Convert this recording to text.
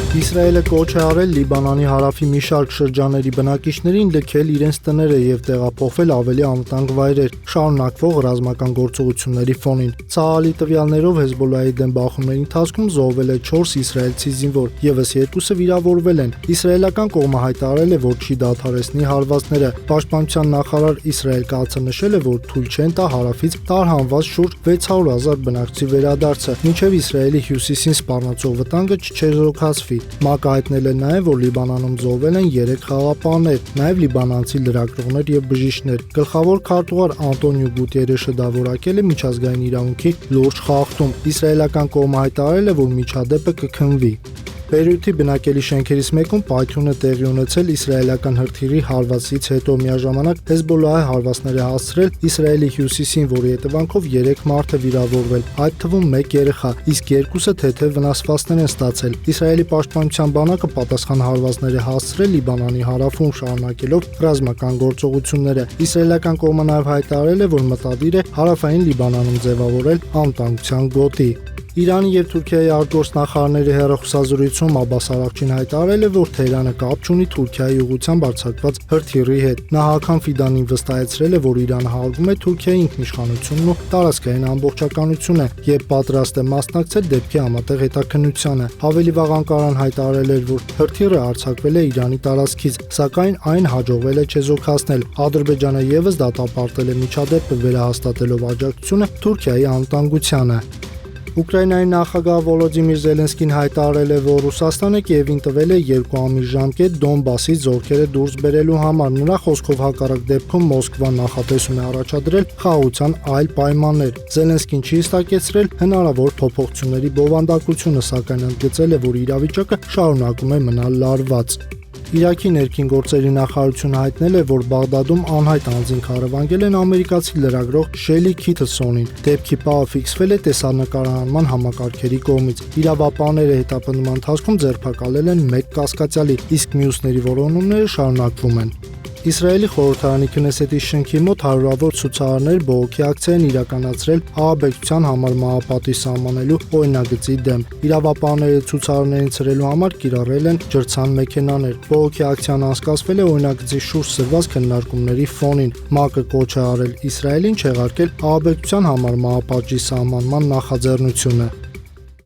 Իսրայելը կոչ է արել Լիբանանի հարավի մի շարք շրջանների բնակիչներին լքել իրենց տները եւ տեղափոխվել ավելի անվտանգ վայրեր, շարունակվող ռազմական գործողությունների ֆոնին։ Ցահալի տվյալներով Հեզբոլլահի դեմ բախումների ընթացքում զոհվել է 4 իսրայելցի զինվոր, եւս 2-ը վիրավորվել են։ Իսրայելական կողմը հայտարարել է, որ չի դադարեցնի հարվածները։ Պաշտպանության նախարար Իսրայել Կացը նշել է, որ թույլ չեն տա հարավից տարհանված շուրջ 600,000 բնակչի վերադարձը, մինչև Իսրայելի հյուսիսին սպառնացող վտանգը չչեզոքացվի։ ՄԱԿ-ը հայտնել է նաև, որ Լիբանանում զոհվել են 3 խաղաղապահներ, նաև լիբանանցի լրագրողներ եւ բժիշկներ։ Գլխավոր քարտուղար Անտոնիո Գուտերեշը դա որակել է միջազգային իրավունքի լուրջ խախտում։ Իսրայելական կողմը հայտարարել է, որ միջադեպը կքննվի։ Բեյրութի բնակելի շենքերից մեկում պայթյուն է տեղի ունեցել իսրայելական հրթիռի հարվածից հետո, միաժամանակ Հեզբոլլահը հարվածներ է հասցրել Իսրայելի հյուսիսին, որի հետևանքով 3 մարդ է վիրավորվել, այդ թվում 1 երեխա, իսկ 2-ը թեթև վնասվածքներ են ստացել։ Իսրայելի պաշտպանության բանակը պատասխան հարվածներ է հասցրել Լիբանանի հարավում, շարունակելով ռազմական գործողությունները։ Իսրայելական կողմը նաև հայտարարել է, որ մտադիր է հարավային Լիբանանում ձևավորել անվտանգության գոտի։ Իրանի եւ Թուրքիայի արտգործնախարարների հեռախոսազրույցում Աբբաս Արաղչին հայտարարել է, որ Թեհրանը կապ չունի Թուրքիայի ուղղությամբ արձակված հրթիռի հետ։ Նա Հական Ֆիդանին վստահեցրել է, որ Իրանը հարգում է Թուրքիայի ինքնիշխանությունն ու տարածքային ամբողջականությունը եւ պատրաստ է մասնակցել դեպքի համատեղ հետաքննությանը։ Ավելի վաղ Անկարան հայտարարել էր, որ հրթիռը արձակվել է Իրանի տարածքից, սակայն այն հաջողվել է չեզոքացնել։ Ադրբեջանը եւս դատապարտել է միջադեպը, վերահաստատելով աջակցությունը Թուրքիայի անվտանգությանը։ Ուկրաինայի նախագահ Վոլոդիմիր Զելենսկին հայտարարել է, որ Ռուսաստանը Կիևին տվել է 2 ամիս ժամկետ Դոնբասից զորքերը դուրս բերելու համար։ Նրա խոսքով հակառակ դեպքում Մոսկվան նախատեսում է առաջադրել խաղաղության այլ պայմաններ։ Զելենսկին չի հստակեցրել հնարավոր փոփոխությունների բովանդակությունը, սակայն ընդգծել է, որ իրավիճակը շարունակում է մնալ լարված։ Իրաքի ներքին գործերի նախարարությունը հայտնել է, որ Բաղդադում անհայտ անձին քարվանգել են ամերիկացի լրագրող Շելի Քիթսոնին։ Դեպքի պահը ֆիքսվել է տեսանկարահանման համակարգերի կողմից։ Իրավապահները հետապնդման ընթացքում ձերբակալել են 1 կասկածյալի, իսկ մյուսների որոնումները շարունակվում են։ Իսրայելի խորհրդարանի Քնեսեթի շենքի մոտ հարյուրավոր ցուցարարներ բողոքի ակցիա են իրականացրել ահաբեկչության համար մահապատիժ սահմանելու օրինագծի դեմ։ Իրավապահները ցուցարարներին ցրելու համար կիրառել են ջրցան մեքենաներ։ Բողոքի ակցիան անցկացվել է օրինագծի շուրջ սրված քննարկումների ֆոնին։ ՄԱԿ-ը կոչ է արել Իսրայելին չեղարկել ահաբեկչության համար մահապատժի սահմանման նախաձեռնությունը։